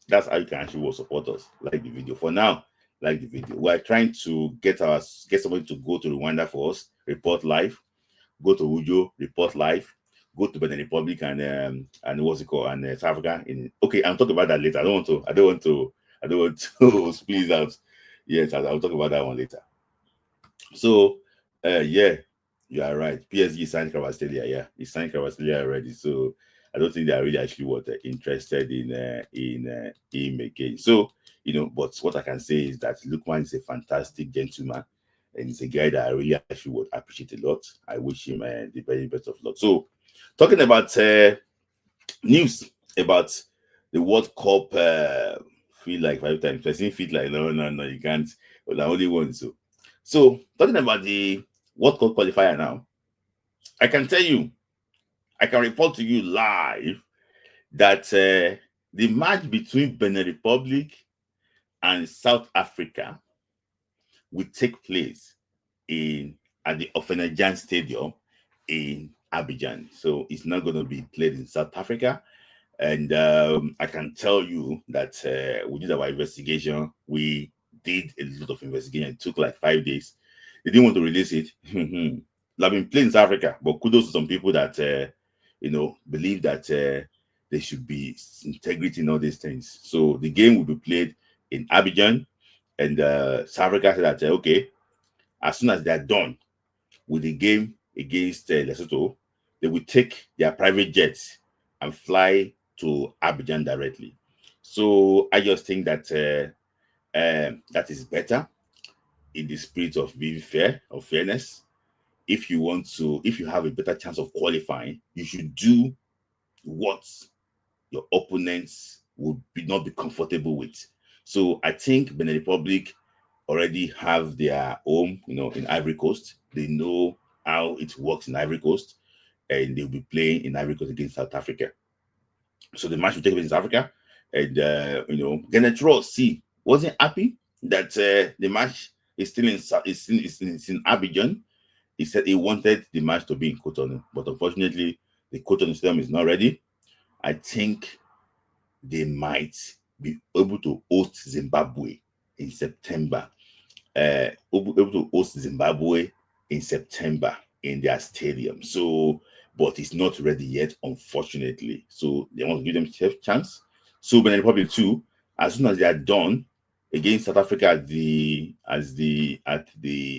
That's how you can actually support us. Like the video. For now, like the video. We're trying to get somebody to go to Rwanda for us, report live, go to Ujo, report live, go to Benin Republic and what's it called, and South Africa. Okay, I'll talk about that later. I don't want to squeeze out. Yes, I'll talk about that one later. So yeah, you are right. PSG signed Cavastalia. Yeah, he signed Cavastalia already. So I don't think they are really actually interested in him again. So but what I can say is that Lukman is a fantastic gentleman, and he's a guy that I really actually would appreciate a lot. I wish him the very best of luck. So talking about news about the World Cup, feel like 5 times. Person feel like no, you can't. Well, I only one. So talking about the World Cup qualifier now, I can tell you, I can report to you live that the match between Benin Republic and South Africa will take place in at the Ofenajan Stadium in Abidjan. So it's not going to be played in South Africa. And I can tell you that we did our investigation. We did a lot of investigation. It took like 5 days. They didn't want to release it. I've been playing in South Africa, but kudos to some people that believe that there should be integrity in all these things. So the game will be played in Abidjan, and South Africa said that okay, as soon as they are done with the game against Lesotho, they will take their private jets and fly to Abidjan directly. So I just think that that is better in the spirit of being fair, of fairness. If you have a better chance of qualifying, you should do what your opponents would not be comfortable with. So I think Benin Republic already have their home, in Ivory Coast. They know how it works in Ivory Coast, and they'll be playing in Ivory Coast against South Africa. So the match will take place in South Africa, and Genetro C wasn't happy that the match is still in Abidjan. He said he wanted the match to be in Cotonou, but unfortunately, the Cotonou stadium is not ready. I think they might be able to host Zimbabwe in September. Able to host Zimbabwe in September in their stadium. So, but it's not ready yet, unfortunately. So they want to give them a chance. So Benin Republic too, as soon as they are done against South Africa at the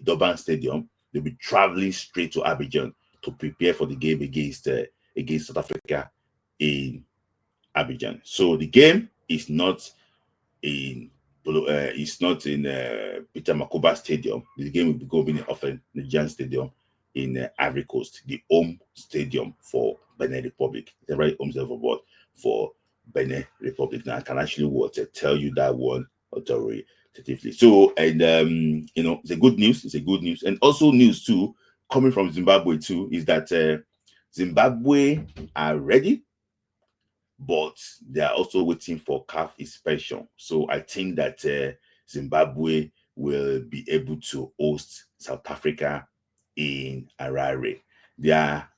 Durban Stadium, they'll be traveling straight to Abidjan to prepare for the game against South Africa in Abidjan. So the game is not in Peter Makuba Stadium. The game will be going off in the Jan Stadium in Ivory Coast, the home stadium for Benin Republic. The right home stadium for Benin Republic. Now I can actually tell you that one authoritatively. So and it's a good news. It's a good news, and also news too coming from Zimbabwe too is that Zimbabwe are ready, but they are also waiting for CAF inspection. So I think that Zimbabwe will be able to host South Africa in Harare. They are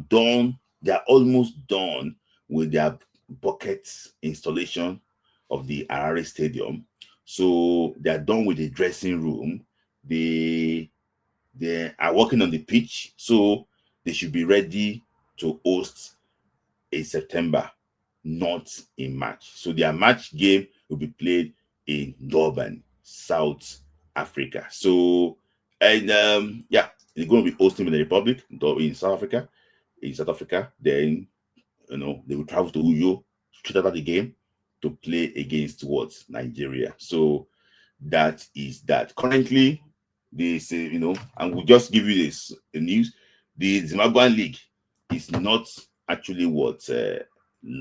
done. They are almost done with their bucket installation of the Harare Stadium. So they are done with the dressing room. They are working on the pitch, so they should be ready to host in September, not in March. So their March game will be played in Durban, South Africa. So and yeah, they're going to be hosting in the Republic in South Africa. In South Africa, then they will travel to Uyo straight after the game to play against what Nigeria. So that is that. Currently, they say and we'll just give you this news. The Zimbabwean League is not actually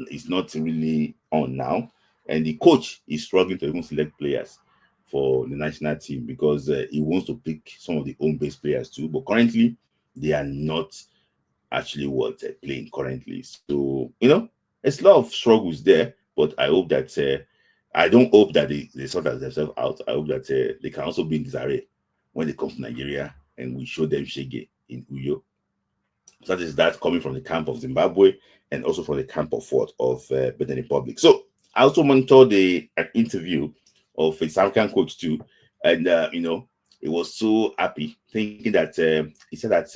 is not really on now, and the coach is struggling to even select players for the national team because he wants to pick some of the home-based players too. But currently, they are not actually playing currently. So there's a lot of struggles there. But I hope that I don't hope that they sort themselves out. I hope that they can also be in disarray when they come to Nigeria and we show them Shege in Uyo. So that is that coming from the camp of Zimbabwe and also from the camp of Benin Republic. So I also monitored the interview of a South African coach too, and he was so happy, thinking that he said that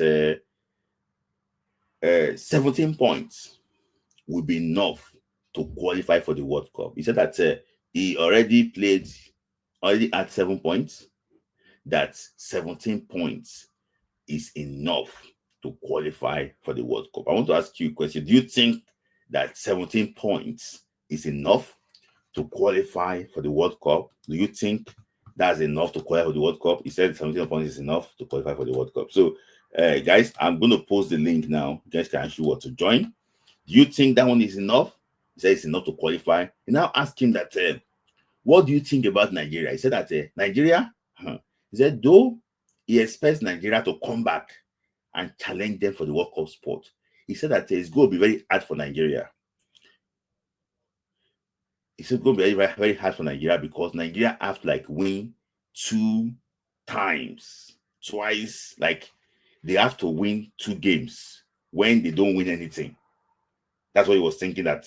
17 points would be enough to qualify for the World Cup. He said that he already had 7 points. That 17 points is enough to qualify for the World Cup. I want to ask you a question. Do you think that 17 points is enough to qualify for the World Cup? Do you think that's enough to qualify for the World Cup? He said 17 points is enough to qualify for the World Cup. So, guys, I'm going to post the link now. You guys can actually want to join. Do you think that one is enough? He said it's enough to qualify. He now asked him that, what do you think about Nigeria? He said that Nigeria, he said, though he expects Nigeria to come back and challenge them for the World Cup spot, he said that it's going to be very hard for Nigeria. It's going to be very, very hard for Nigeria because Nigeria have to like win twice. Like they have to win 2 games when they don't win anything. That's what he was thinking. That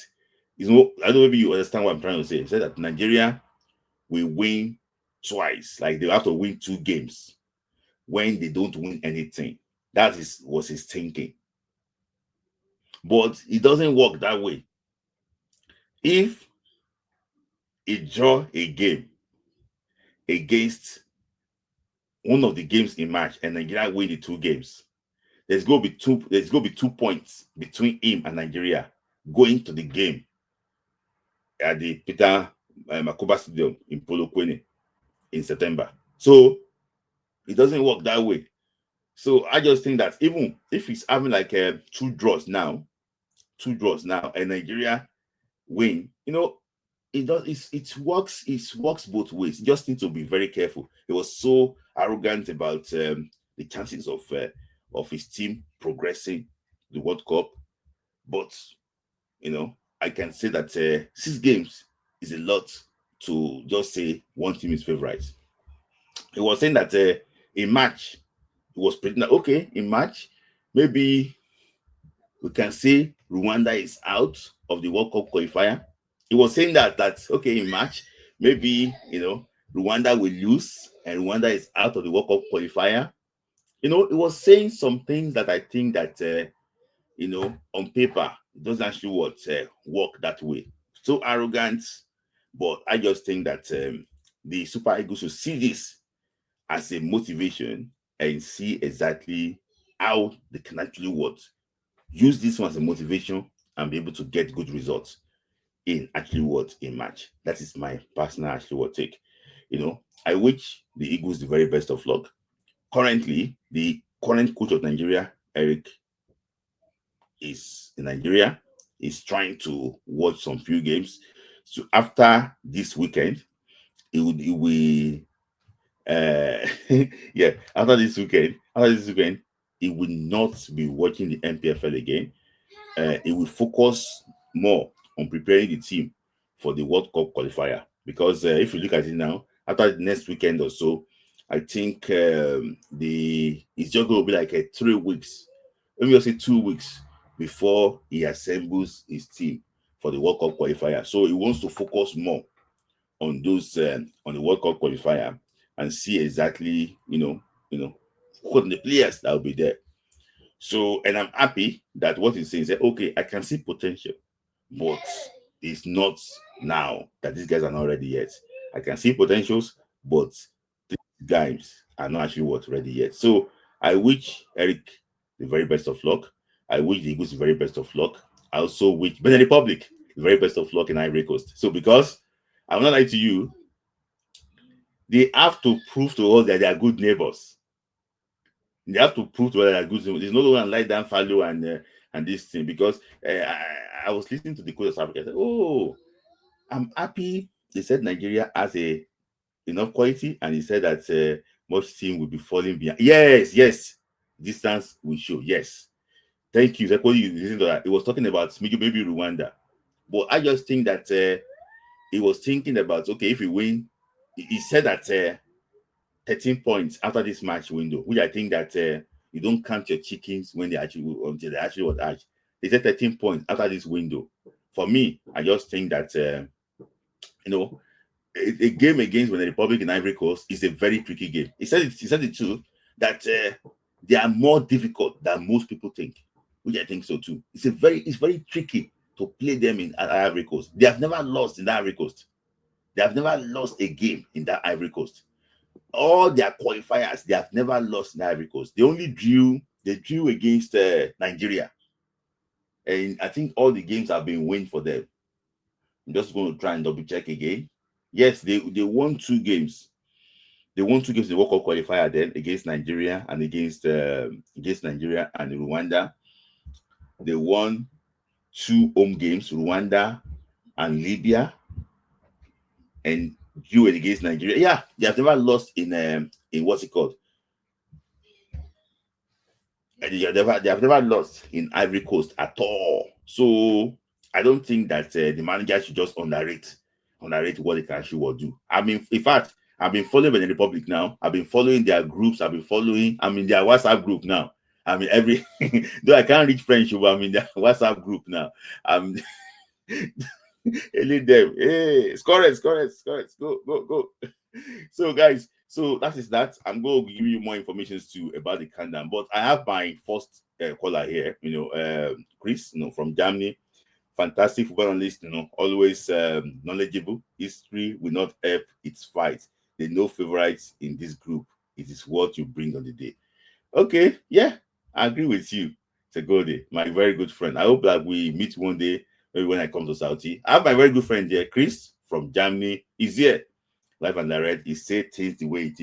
I don't know if you understand what I'm trying to say. He said that Nigeria will win twice. Like they have to win 2 games when they don't win anything. Was his thinking. But it doesn't work that way. If he draw a game against one of the games in March and Nigeria win the 2 games, there's going to be 2 points between him and Nigeria going to the game at the Peter Makuba Stadium in Polokwane in September. So it doesn't work that way. So I just think that even if he's having like 2 draws now, and Nigeria win, it works both ways. You just need to be very careful. He was so arrogant about the chances of his team progressing the World Cup, but I can say that 6 games is a lot to just say one team is favorite. He was saying that in March, he was predicting that okay, in March, maybe we can say Rwanda is out of the World Cup qualifier. He was saying that okay, in March, maybe Rwanda will lose and Rwanda is out of the World Cup qualifier. He was saying some things that I think that on paper it doesn't actually work that way. So arrogant, but I just think that the Super Eagles should see this as a motivation and see exactly how they can actually use this one as a motivation and be able to get good results in actually a match. That is my personal actually take. I wish the Eagles the very best of luck. Currently, the current coach of Nigeria, Eric, is in Nigeria. He's trying to watch some few games. So after this weekend, he will yeah, after this weekend, he will not be watching the MPFL again. He will focus more on preparing the team for the World Cup qualifier. Because if you look at it now, after the next weekend or so, I think it's just going to be like 3 weeks, let me just say 2 weeks before he assembles his team for the World Cup qualifier. So he wants to focus more on those on the World Cup qualifier and see exactly what the players that will be there. So, and I'm happy that what he's saying is that okay, I can see potential, but it's not now that these guys are not ready yet. I can see potentials, but these guys are not actually ready yet. So I wish Eric the very best of luck. I wish the Eagles the very best of luck. I also wish Benin Republic the very best of luck in Ivory Coast. So because I'm not lying to you, they have to prove to us that they are good neighbors. They have to prove to us that they are good neighbors. There's no one like Dan Fallow and this thing because I was listening to the coach of South Africa. I said, "Oh, I'm happy." They said Nigeria has enough quality, and he said that much team will be falling behind. Yes, distance will show. Yes, thank you. That's what you listen to that. He was talking about maybe Rwanda, but I just think that he was thinking about okay, if we win, he said that 13 points after this match window, which I think that you don't count your chickens when until they actually was hatched. They said 13 points after this window. For me, I just think that You know, a game against the Republic in Ivory Coast is a very tricky game. He said it too, that they are more difficult than most people think, which I think so too. It's very tricky to play them in Ivory Coast. They have never lost in that Ivory Coast. They have never lost a game in that Ivory Coast. All their qualifiers, they have never lost in the Ivory Coast. They drew against Nigeria. And I think all the games have been win for them. I'm just going to try and double check again. Yes, they won 2 games. They won 2 games in the World Cup qualifier then against Nigeria and against Nigeria and Rwanda. They won 2 home games, Rwanda and Libya, and drew against Nigeria. Yeah, they have never lost in what's it called? They have never lost in Ivory Coast at all. So I don't think that the manager should just underrate what they can actually do. I mean, in fact, I've been following the Republic now. I've been following their groups. I'm in their WhatsApp group now. I mean, though I can't reach French, but I'm in their WhatsApp group now. I'm lead them. Hey, score it. Go. So, guys, so that is that. I'm going to give you more information too about the countdown. But I have my first caller here, Chris, from Germany. Fantastic football analyst, always knowledgeable. History will not help its fight. There's no favorites in this group. It is what you bring on the day. Okay, yeah, I agree with you. It's a good day. My very good friend. I hope that we meet one day, maybe when I come to Saudi. I have my very good friend here, Chris from Germany. He's here, live and direct. He said things the way it is.